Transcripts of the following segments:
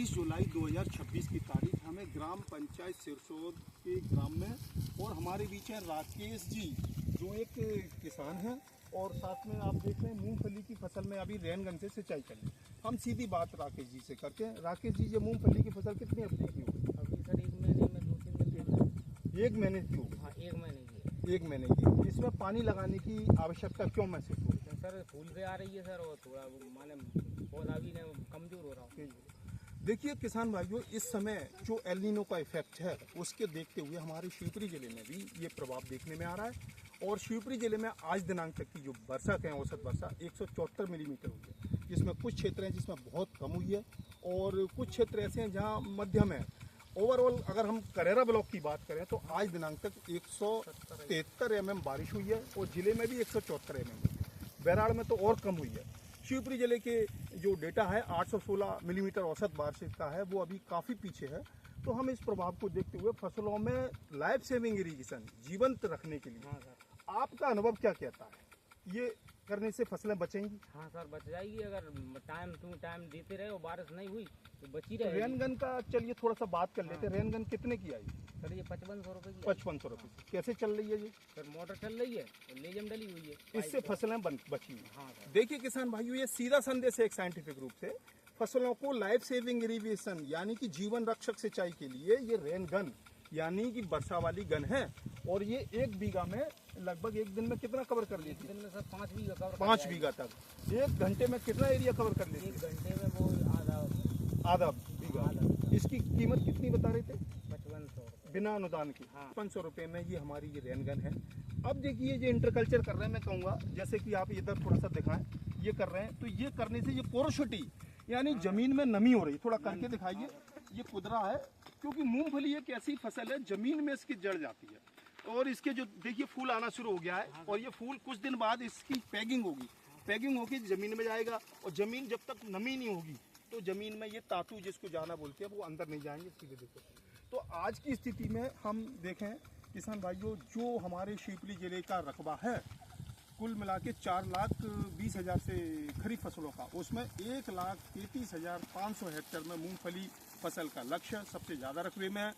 23 जुलाई 2026 की तारीख हमें ग्राम पंचायत सिरसोद के ग्राम में, और हमारे बीच हैं राकेश जी जो एक किसान हैं, और साथ में आप देख रहे हैं मूंगफली की फसल में अभी रेनगन से सिंचाई कर ली। हम सीधी बात राकेश जी से करते हैं। राकेश जी, ये मूंगफली की फसल कितनी अवधि की होगी? अभी सर 1 महीने में 2-3 दिन। 1 महीने की होगी? हाँ, 1 महीने की। 1 महीने की। इसमें पानी लगाने की आवश्यकता क्यों महसूस हो रही है? सर फूल पे आ रही है सर, और थोड़ा वो माने पौधा भी कमजोर हो रहा है। देखिए किसान भाइयों, इस समय जो एल नीनो का इफेक्ट है उसके देखते हुए हमारे शिवपुरी जिले में भी ये प्रभाव देखने में आ रहा है। और शिवपुरी जिले में आज दिनांक तक की जो वर्षा है, औसत वर्षा 174 मिलीमीटर हुई है, जिसमें कुछ क्षेत्र हैं जिसमें बहुत कम हुई है और कुछ क्षेत्र ऐसे हैं जहां मध्यम है। ओवरऑल अगर हम करेरा ब्लॉक की बात करें तो आज दिनांक तक 173 mm बारिश हुई है और जिले में भी 174 mm। बैराड़ में तो और कम हुई है। शिवपुरी जिले के जो डेटा है 816 मिलीमीटर औसत बारिश का है, वो अभी काफ़ी पीछे है। तो हम इस प्रभाव को देखते हुए फसलों में लाइफ सेविंग इरिगेशन जीवंत रखने के लिए आपका अनुभव क्या कहता है? ये करने से फसलें बचेंगी? हाँ सर, बच जाएगी अगर टाइम टू टाइम देते रहे और बारिश नहीं हुई तो बची तो रहे। रेनगन का चलिए थोड़ा सा बात कर लेते हैं। रेनगन कितने की आई? सर ये 5500 रुपये की। 5500 रुपये। कैसे चल रही है ये? सर मोटर चल रही है और लेजम डली हुई है, इससे फसलें बची हुई। हाँ सर। देखिए किसान भाइयों, ये सीधा संदेश है एक साइंटिफिक रूप से। फसलों को लाइफ सेविंग इरिगेशन यानी कि जीवन रक्षक सिंचाई के लिए ये रेन गन यानी कि वर्षा वाली गन है, और ये 1 बीघा में लगभग 1 दिन में कितना कवर कर लेती है? दिन में सर 5 बीघा कवर। 5 बीघा तक। 1 घंटे में कितना एरिया कवर कर लेती है? 1 घंटे में वो आधा बीघा। इसकी कीमत कितनी बता रहे थे? 5500 बिना अनुदान की। हाँ। 500 रुपये में ये हमारी ये रेनगन है। अब देखिए ये इंटरकल्चर कर रहे हैं, मैं कहूँगा जैसे कि आप इधर थोड़ा सा दिखाएं, ये कर रहे हैं तो ये करने से ये पोरोसिटी यानी जमीन में नमी हो रही, थोड़ा करके दिखाइए। ये कुदरा है क्योंकि मूंगफली एक ऐसी फसल है जमीन में इसकी जड़ जाती है, और इसके जो देखिए फूल आना शुरू हो गया है, और ये फूल कुछ दिन बाद इसकी पैगिंग होगी। पैगिंग होगी जमीन में जाएगा, और जमीन जब तक नमी नहीं होगी तो जमीन में ये तातू जिसको जाना बोलते हैं वो अंदर नहीं जाएंगे। सीधे देखो तो आज की स्थिति में हम देखें किसान भाइयों, जो हमारे शिवपुरी जिले का रकबा है कुल मिला के 4,20,000 से खरीफ फसलों का, उसमें 1,33,500 हेक्टेयर में मूंगफली फसल का लक्ष्य सबसे ज़्यादा रकबे में है।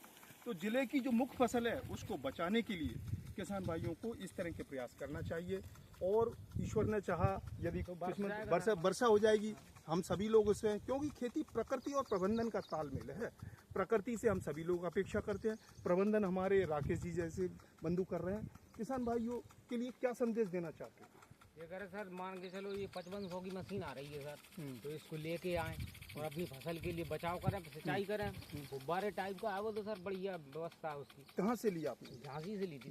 तो जिले की जो मुख्य फसल है उसको बचाने के लिए किसान भाइयों को इस तरह के प्रयास करना चाहिए, और ईश्वर ने चाहा यदि वर्षा हो जाएगी, हम सभी लोग उसमें, क्योंकि खेती प्रकृति और प्रबंधन का तालमेल है। प्रकृति से हम सभी लोग अपेक्षा करते हैं, प्रबंधन हमारे राकेश जी जैसे बंधु कर रहे हैं। किसान भाइयों के लिए क्या संदेश देना चाहते हैं? ये करे सर, मान के चलो ये 5500 की मशीन आ रही है सर, तो इसको लेके आए और अपनी फसल के लिए बचाव करें, सिंचाई करें। फुब्बारे टाइप का है वो, तो सर बढ़िया व्यवस्था है उसकी। कहाँ से लिया आपने? झांसी से ली थी।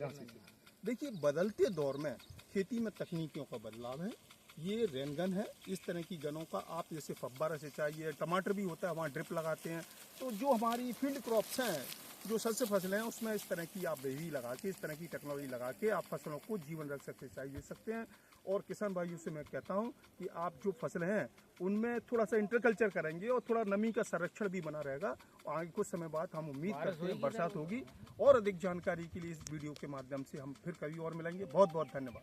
देखिए बदलते दौर में खेती में तकनीकियों का बदलाव है। ये रेनगन है, इस तरह की गनों का आप जैसे फब्बारा सिंचाई है, टमाटर भी होता है वहाँ ड्रिप लगाते हैं। तो जो हमारी फील्ड क्रॉप्स हैं, जो शस्य फसलें हैं, उसमें इस तरह की आप बेरी लगा के, इस तरह की टेक्नोलॉजी लगा के आप फसलों को जीवन रख सकते, सिंचाई दे सकते हैं। और किसान भाइयों से मैं कहता हूं कि आप जो फसलें हैं उनमें थोड़ा सा इंटरकल्चर करेंगे और थोड़ा नमी का संरक्षण भी बना रहेगा। आगे कुछ समय बाद हम उम्मीद करते हैं बरसात होगी। और अधिक जानकारी के लिए इस वीडियो के माध्यम से हम फिर कभी और मिलेंगे। बहुत बहुत धन्यवाद।